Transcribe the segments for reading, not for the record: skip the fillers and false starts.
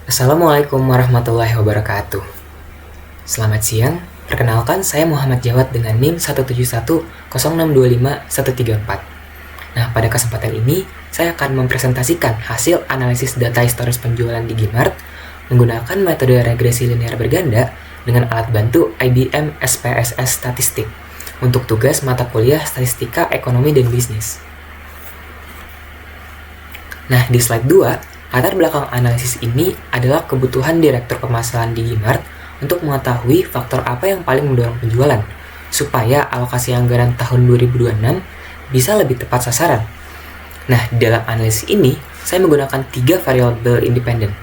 Assalamualaikum warahmatullahi wabarakatuh. Selamat siang, perkenalkan saya Muhammad Jawad dengan NIM 1710625-134. Nah, pada kesempatan ini, saya akan mempresentasikan hasil analisis data historis penjualan di Gmart menggunakan metode regresi linear berganda dengan alat bantu IBM SPSS Statistik untuk tugas mata kuliah Statistika Ekonomi dan Bisnis. Nah, di slide 2, latar belakang analisis ini adalah kebutuhan Direktur Pemasaran di Gmart untuk mengetahui faktor apa yang paling mendorong penjualan, supaya alokasi anggaran tahun 2026 bisa lebih tepat sasaran. Nah, di dalam analisis ini, saya menggunakan 3 variabel independen.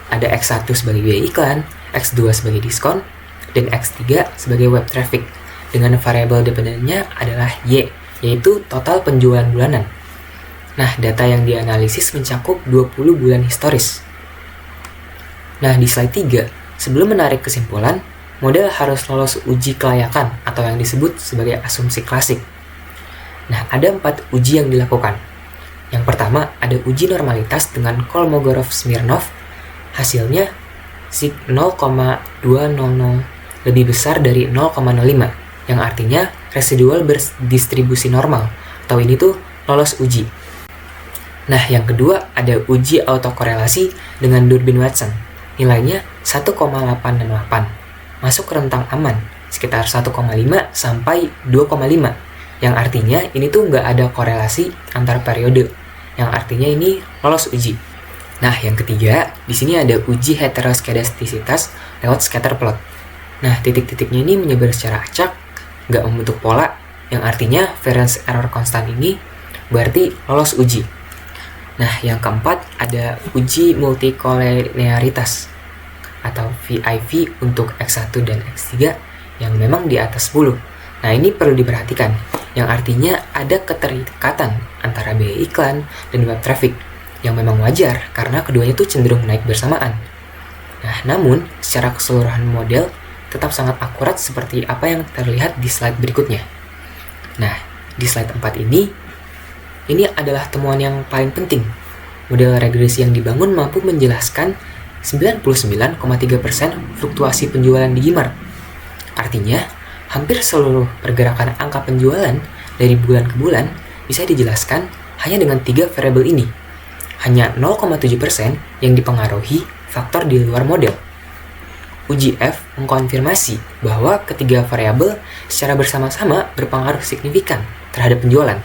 Ada X1 sebagai biaya iklan, X2 sebagai diskon, dan X3 sebagai web traffic, dengan variabel dependennya adalah Y, yaitu total penjualan bulanan. Nah, data yang dianalisis mencakup 20 bulan historis. Nah, di slide 3, sebelum menarik kesimpulan, model harus lolos uji kelayakan atau yang disebut sebagai asumsi klasik. Nah, ada 4 uji yang dilakukan. Yang pertama, ada uji normalitas dengan Kolmogorov-Smirnov. Hasilnya, sig 0,200 lebih besar dari 0,05, yang artinya residual berdistribusi normal, atau ini tuh lolos uji. Nah, yang kedua ada uji autokorelasi dengan Durbin Watson. Nilainya 1,868, masuk rentang aman, sekitar 1,5 sampai 2,5, yang artinya ini tuh nggak ada korelasi antar periode, yang artinya ini lolos uji. Nah, yang ketiga, di sini ada uji heteroskedastisitas lewat scatter plot. Nah, titik-titiknya ini menyebar secara acak, nggak membentuk pola, yang artinya variance error konstan ini berarti lolos uji. Nah, yang keempat ada uji multikolinearitas atau VIV untuk X1 dan X3 yang memang di atas 10. Nah, ini perlu diperhatikan, yang artinya ada keterikatan antara biaya iklan dan web traffic, yang memang wajar karena keduanya tuh cenderung naik bersamaan. Nah, namun secara keseluruhan model tetap sangat akurat seperti apa yang terlihat di slide berikutnya. Nah, di slide 4 ini adalah temuan yang paling penting. Model regresi yang dibangun mampu menjelaskan 99,3% fluktuasi penjualan di Gmart. Artinya, hampir seluruh pergerakan angka penjualan dari bulan ke bulan bisa dijelaskan hanya dengan 3 variabel ini. Hanya 0,7% yang dipengaruhi faktor di luar model. Uji F mengkonfirmasi bahwa ketiga variabel secara bersama-sama berpengaruh signifikan terhadap penjualan.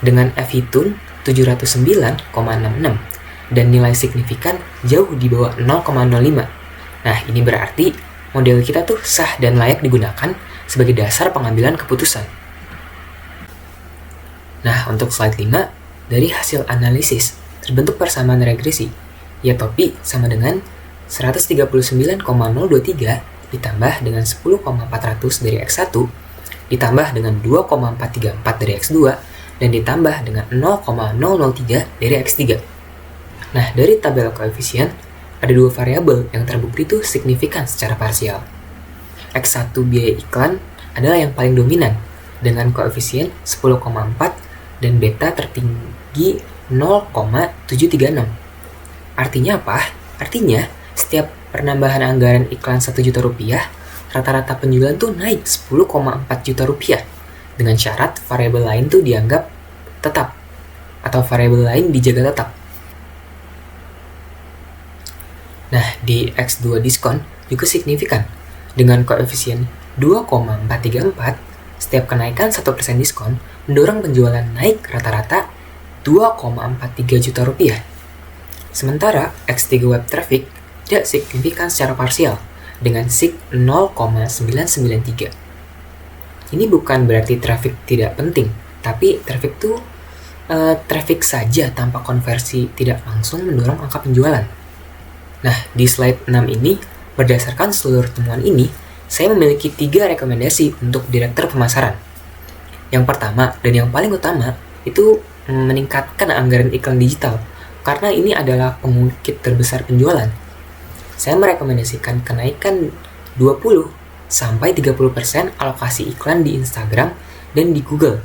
Dengan F hitung 709,66 dan nilai signifikan jauh di bawah 0,05. Nah, ini berarti model kita tuh sah dan layak digunakan sebagai dasar pengambilan keputusan. Nah, untuk slide 5, dari hasil analisis terbentuk persamaan regresi, Y-topi sama dengan 139,023 ditambah dengan 10,400 dari X1 ditambah dengan 2,434 dari X2 dan ditambah dengan 0,003 dari X3. Nah, dari tabel koefisien, ada 2 variabel yang terbukti itu signifikan secara parsial. X1 biaya iklan adalah yang paling dominan, dengan koefisien 10,4 dan beta tertinggi 0,736. Artinya apa? Artinya, setiap penambahan anggaran iklan 1 juta rupiah, rata-rata penjualan tuh naik 10,4 juta rupiah. Dengan syarat variabel lain tuh dianggap tetap atau variabel lain dijaga tetap. Nah, di X2 diskon juga signifikan. Dengan koefisien 2,434, setiap kenaikan 1% diskon mendorong penjualan naik rata-rata 2,43 juta rupiah. Sementara X3 web traffic tidak signifikan secara parsial dengan sig 0,993. Ini bukan berarti traffic tidak penting, tapi traffic itu traffic saja tanpa konversi tidak langsung mendorong angka penjualan. Nah, di slide 6 ini, berdasarkan seluruh temuan ini, saya memiliki 3 rekomendasi untuk direktur pemasaran. Yang pertama dan yang paling utama itu meningkatkan anggaran iklan digital, karena ini adalah pengungkit terbesar penjualan. Saya merekomendasikan kenaikan 20-30% alokasi iklan di Instagram dan di Google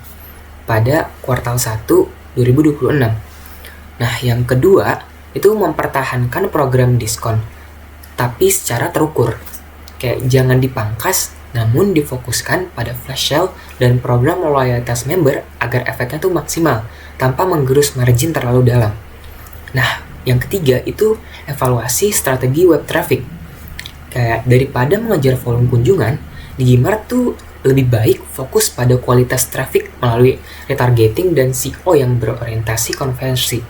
pada kuartal 1 2026. Nah, yang kedua itu mempertahankan program diskon, tapi secara terukur. Kayak jangan dipangkas, namun difokuskan pada flash sale dan program loyalitas member agar efeknya tuh maksimal, tanpa menggerus margin terlalu dalam. Nah, yang ketiga itu evaluasi strategi web traffic. Kayak daripada mengejar volume kunjungan, Digimart tuh lebih baik fokus pada kualitas traffic melalui retargeting dan SEO yang berorientasi konversi.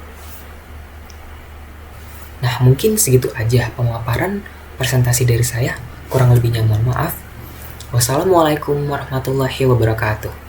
Nah, mungkin segitu aja pemaparan presentasi dari saya. Kurang lebihnya mohon maaf. Wassalamualaikum warahmatullahi wabarakatuh.